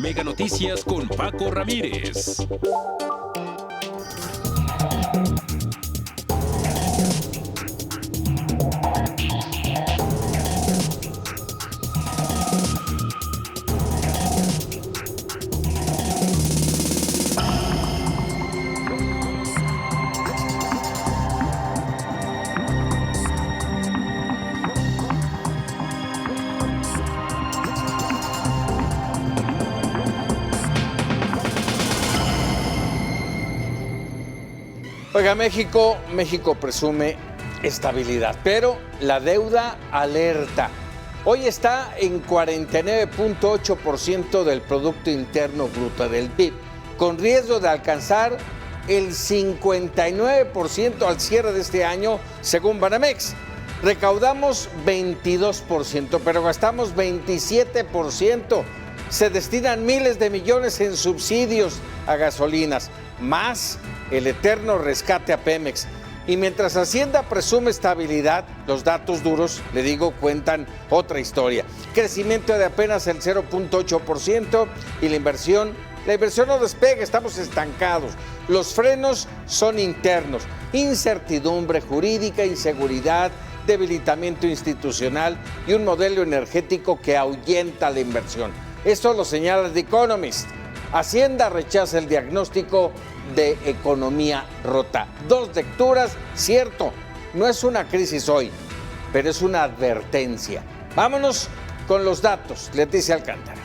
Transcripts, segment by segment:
Mega Noticias con Paco Ramírez. Oiga, México presume estabilidad, pero la deuda alerta. Hoy está en 49.8% del Producto Interno Bruto del PIB, con riesgo de alcanzar el 59% al cierre de este año, según Banamex. Recaudamos 22%, pero gastamos 27%. Se destinan miles de millones en subsidios a gasolinas, más el eterno rescate a Pemex. Y mientras Hacienda presume estabilidad, los datos duros, le digo, cuentan otra historia. Crecimiento de apenas el 0.8% y la inversión no despega, estamos estancados. Los frenos son internos, incertidumbre jurídica, inseguridad, debilitamiento institucional y un modelo energético que ahuyenta la inversión. Esto lo señala The Economist. Hacienda rechaza el diagnóstico de economía rota. Dos lecturas, cierto, no es una crisis hoy, pero es una advertencia. Vámonos con los datos, Leticia Alcántara.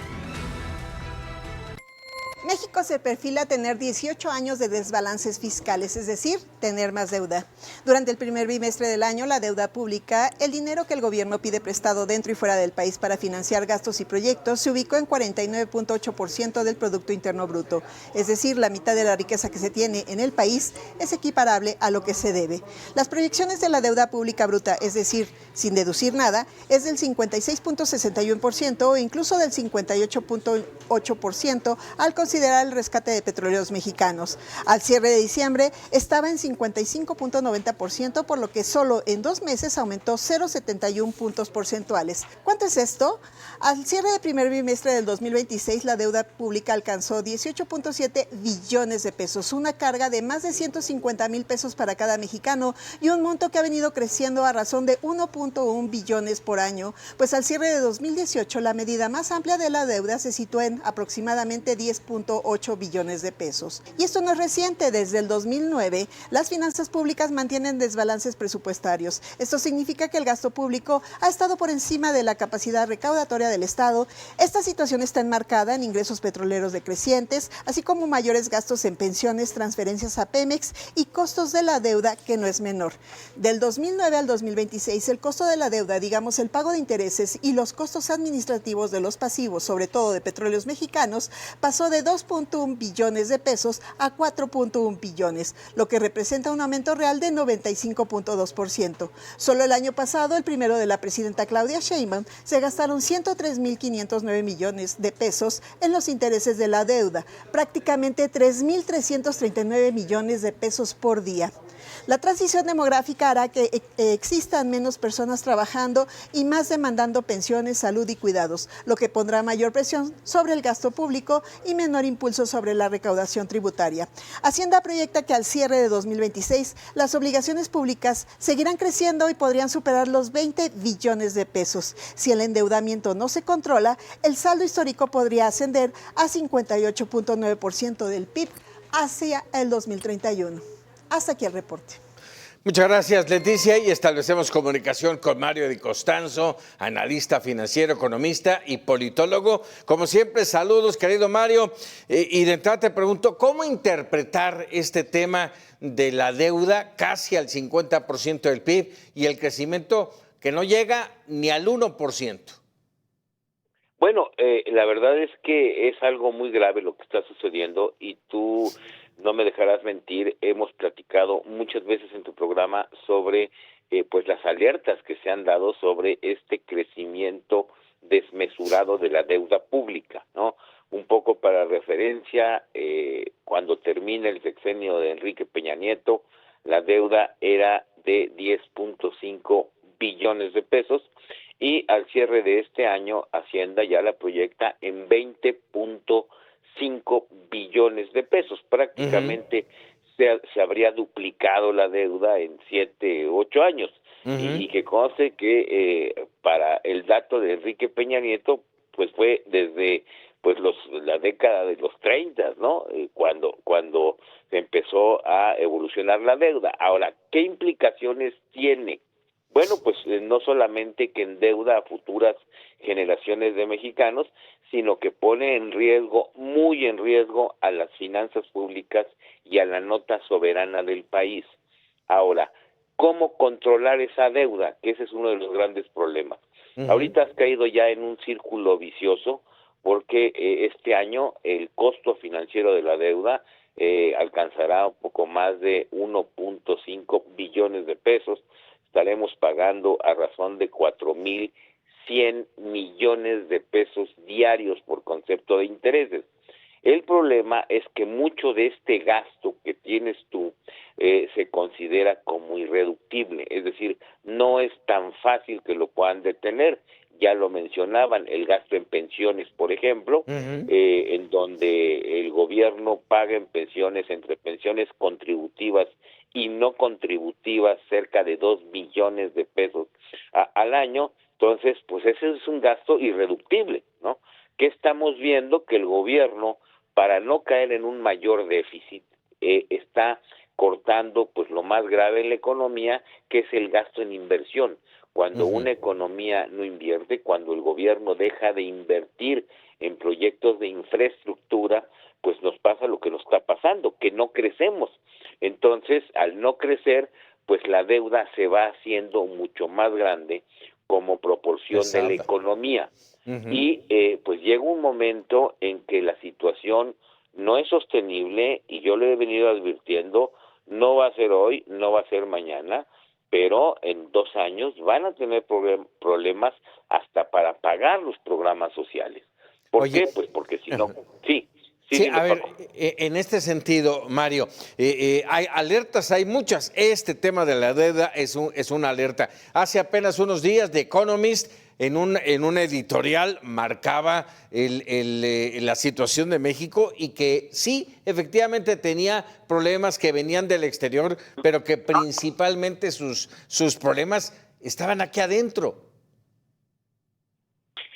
México se perfila tener 18 años de desbalances fiscales, es decir, tener más deuda. Durante el primer bimestre del año, la deuda pública, el dinero que el gobierno pide prestado dentro y fuera del país para financiar gastos y proyectos, se ubicó en 49.8% del Producto Interno Bruto. Es decir, la mitad de la riqueza que se tiene en el país es equiparable a lo que se debe. Las proyecciones de la deuda pública bruta, es decir, sin deducir nada, es del 56.61% o incluso del 58.8% al considerar el rescate de petróleos mexicanos. Al cierre de diciembre estaba en 55.90%, por lo que solo en 2 meses aumentó 0.71 puntos porcentuales. ¿Cuánto es esto? Al cierre del primer bimestre del 2026, la deuda pública alcanzó 18.7 billones de pesos, una carga de más de 150,000 pesos para cada mexicano y un monto que ha venido creciendo a razón de 1.1 billones por año, pues al cierre de 2018 la medida más amplia de la deuda se situó en aproximadamente 10.8 billones de pesos. Y esto no es reciente, desde el 2009 las finanzas públicas mantienen desbalances presupuestarios. Esto significa que el gasto público ha estado por encima de la capacidad recaudatoria del Estado. Esta situación está enmarcada en ingresos petroleros decrecientes, así como mayores gastos en pensiones, transferencias a Pemex y costos de la deuda, que no es menor. Del 2009 al 2026, el costo de la deuda, digamos el pago de intereses y los costos administrativos de los pasivos, sobre todo de petróleos mexicanos, pasó de 2.1 billones de pesos a 4.1 billones, lo que representa un aumento real de 95.2%. Solo el año pasado, el primero de la presidenta Claudia Sheinbaum, se gastaron 103.509 millones de pesos en los intereses de la deuda, prácticamente 3.339 millones de pesos por día. La transición demográfica hará que existan menos personas trabajando y más demandando pensiones, salud y cuidados, lo que pondrá mayor presión sobre el gasto público y menor impulso sobre la recaudación tributaria. Hacienda proyecta que al cierre de 2026 las obligaciones públicas seguirán creciendo y podrían superar los 20 billones de pesos. Si el endeudamiento no se controla, el saldo histórico podría ascender a 58.9% del PIB hacia el 2031. Hasta aquí el reporte. Muchas gracias, Leticia, y establecemos comunicación con Mario Di Costanzo, analista financiero, economista y politólogo. Como siempre, saludos, querido Mario. Y de entrada te pregunto, ¿cómo interpretar este tema de la deuda casi al 50% del PIB y el crecimiento que no llega ni al 1%? Bueno, la verdad es que es algo muy grave lo que está sucediendo y tú no me dejarás mentir, hemos platicado muchas veces en tu programa sobre pues las alertas que se han dado sobre este crecimiento desmesurado de la deuda pública, ¿no? Un poco para referencia, cuando termina el sexenio de Enrique Peña Nieto, la deuda era de 10.5 billones de pesos y al cierre de este año Hacienda ya la proyecta en 20.9 prácticamente se habría duplicado la deuda en 7, 8 años. Y que conste que para el dato de Enrique Peña Nieto, pues fue desde la década de los 30, ¿no? Cuando se empezó a evolucionar la deuda. Ahora, ¿qué implicaciones tiene? Bueno, pues no solamente que endeuda a futuras generaciones de mexicanos, sino que pone en riesgo, muy en riesgo, a las finanzas públicas y a la nota soberana del país. Ahora, ¿cómo controlar esa deuda? Que ese es uno de los grandes problemas. Ahorita has caído ya en un círculo vicioso, porque este año el costo financiero de la deuda alcanzará un poco más de 1.5 billones de pesos. Estaremos pagando a razón de 4,100 millones de pesos diarios por concepto de intereses. El problema es que mucho de este gasto que tienes tú se considera como irreductible, es decir, no es tan fácil que lo puedan detener. Ya lo mencionaban, el gasto en pensiones, por ejemplo, en donde el gobierno paga en pensiones, entre pensiones contributivas y no contributivas, cerca de 2 billones de pesos al año. Entonces, pues ese es un gasto irreductible, ¿no? ¿Qué estamos viendo? Que el gobierno, para no caer en un mayor déficit, está cortando pues lo más grave en la economía, que es el gasto en inversión. Cuando una economía no invierte, cuando el gobierno deja de invertir en proyectos de infraestructura, pues nos pasa lo que nos está pasando, que no crecemos. Entonces, al no crecer, pues la deuda se va haciendo mucho más grande como proporción de la economía. Y pues llega un momento en que la situación no es sostenible, y yo le he venido advirtiendo, no va a ser hoy, no va a ser mañana, pero en 2 años van a tener problemas hasta para pagar los programas sociales. ¿Por qué? Pues porque si no... Sí, a ver, en este sentido, Mario, hay alertas, hay muchas. Este tema de la deuda es una alerta. Hace apenas unos días, The Economist, en un editorial, marcaba la situación de México, y que sí, efectivamente tenía problemas que venían del exterior, pero que principalmente sus problemas estaban aquí adentro.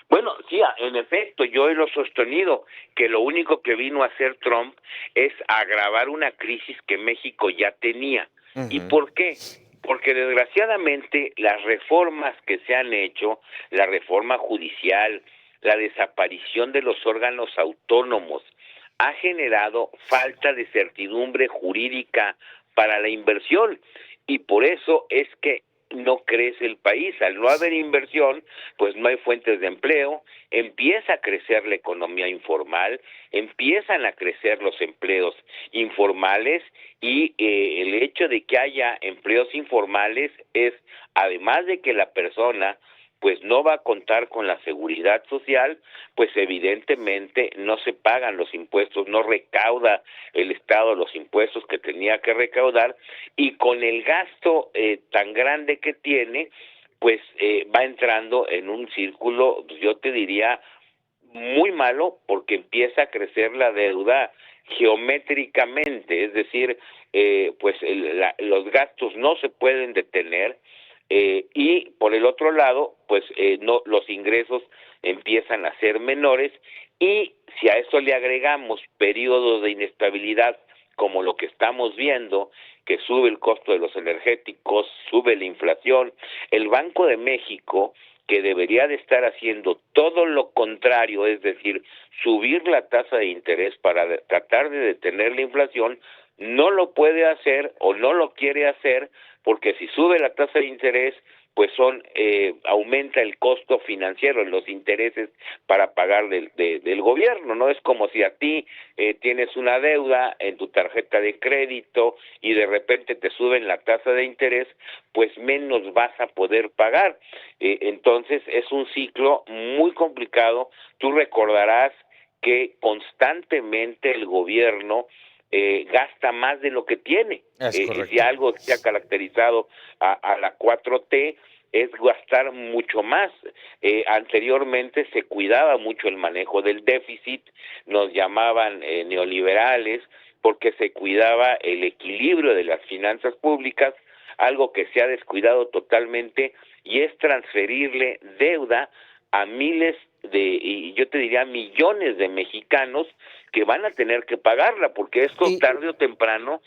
Bueno, sí, en efecto, yo lo he sostenido, que lo único que vino a hacer Trump es agravar una crisis que México ya tenía. ¿Y por qué? Porque desgraciadamente las reformas que se han hecho, la reforma judicial, la desaparición de los órganos autónomos, ha generado falta de certidumbre jurídica para la inversión, y por eso es que no crece el país. Al no haber inversión, pues no hay fuentes de empleo, empieza a crecer la economía informal, empiezan a crecer los empleos informales, y el hecho de que haya empleos informales es, además de que la persona pues no va a contar con la seguridad social, pues evidentemente no se pagan los impuestos, no recauda el Estado los impuestos que tenía que recaudar, y con el gasto tan grande que tiene, pues va entrando en un círculo, yo te diría, muy malo, porque empieza a crecer la deuda geométricamente, es decir, pues los gastos no se pueden detener, y por el otro lado, pues no, los ingresos empiezan a ser menores, y si a eso le agregamos periodos de inestabilidad como lo que estamos viendo, que sube el costo de los energéticos, sube la inflación, el Banco de México, que debería de estar haciendo todo lo contrario, es decir, subir la tasa de interés para tratar de detener la inflación, no lo puede hacer o no lo quiere hacer, porque si sube la tasa de interés, pues aumenta el costo financiero, los intereses para pagar del gobierno, ¿no? Es como si a ti tienes una deuda en tu tarjeta de crédito y de repente te suben la tasa de interés, pues menos vas a poder pagar. Entonces es un ciclo muy complicado. Tú recordarás que constantemente el gobierno gasta más de lo que tiene. Si algo se ha caracterizado a la 4T es gastar mucho más. Anteriormente se cuidaba mucho el manejo del déficit, nos llamaban neoliberales, porque se cuidaba el equilibrio de las finanzas públicas, algo que se ha descuidado totalmente, y es transferirle deuda a miles y yo te diría millones de mexicanos que van a tener que pagarla, porque esto tarde o temprano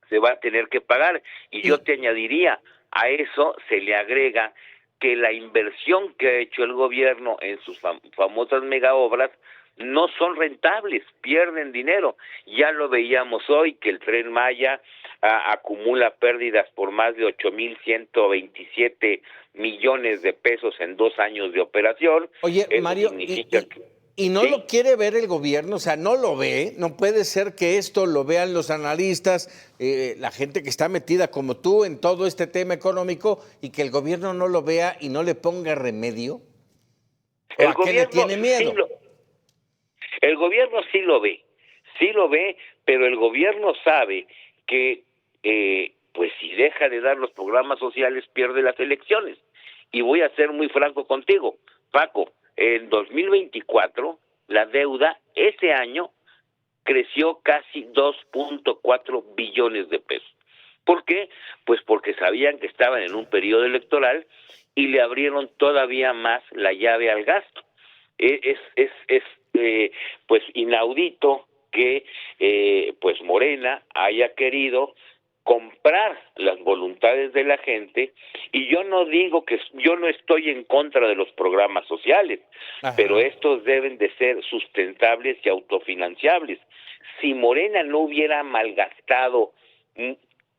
se va a tener que pagar. Y yo te añadiría, a eso se le agrega que la inversión que ha hecho el gobierno en sus famosas megaobras no son rentables, pierden dinero. Ya lo veíamos hoy, que el Tren Maya acumula pérdidas por más de 8,127 millones de pesos en 2 años de operación. Oye, Eso Mario, significa ¿y no lo quiere ver el gobierno? O sea, no lo ve. No puede ser que esto lo vean los analistas, la gente que está metida como tú en todo este tema económico, y que el gobierno no lo vea y no le ponga remedio. ¿O a qué le tiene miedo? El gobierno sí lo ve, pero el gobierno sabe que pues si deja de dar los programas sociales pierde las elecciones. Y voy a ser muy franco contigo, Paco, en 2024 la deuda ese año creció casi 2.4 billones de pesos. ¿Por qué? Pues porque sabían que estaban en un periodo electoral y le abrieron todavía más la llave al gasto. Pues inaudito que pues Morena haya querido comprar las voluntades de la gente, y yo no estoy en contra de los programas sociales, pero estos deben de ser sustentables y autofinanciables. Si Morena no hubiera malgastado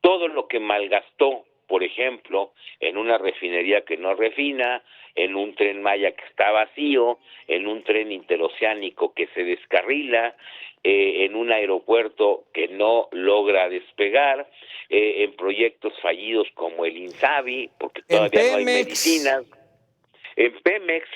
todo lo que malgastó, por ejemplo, en una refinería que no refina, en un Tren Maya que está vacío, en un tren interoceánico que se descarrila, en un aeropuerto que no logra despegar, en proyectos fallidos como el INSABI, porque todavía no hay medicinas. En Pemex,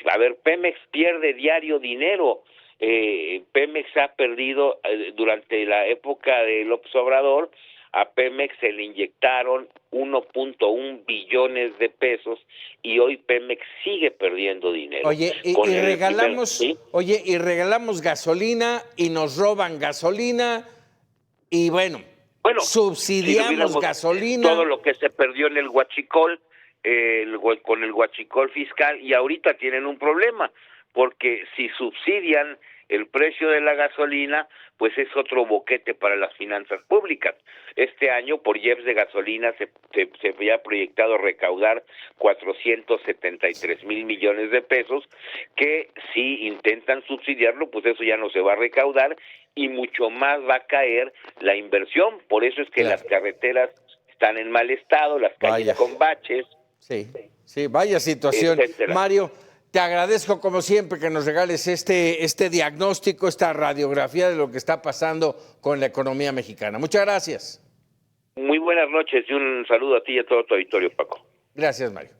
Pemex pierde diario dinero. Pemex ha perdido durante la época de López Obrador. A Pemex se le inyectaron 1.1 billones de pesos y hoy Pemex sigue perdiendo dinero. Oye, y regalamos gasolina y nos roban gasolina y bueno subsidiamos si gasolina. Todo lo que se perdió en el huachicol, con el huachicol fiscal, y ahorita tienen un problema, porque si subsidian el precio de la gasolina, pues es otro boquete para las finanzas públicas. Este año, por IEPS de gasolina, se había proyectado recaudar 473 mil millones de pesos, que si intentan subsidiarlo, pues eso ya no se va a recaudar, y mucho más va a caer la inversión. Por eso es que las carreteras están en mal estado, las calles con baches. Sí, vaya situación. Etcétera. Mario, te agradezco como siempre que nos regales este diagnóstico, esta radiografía de lo que está pasando con la economía mexicana. Muchas gracias. Muy buenas noches y un saludo a ti y a todo tu auditorio, Paco. Gracias, Mario.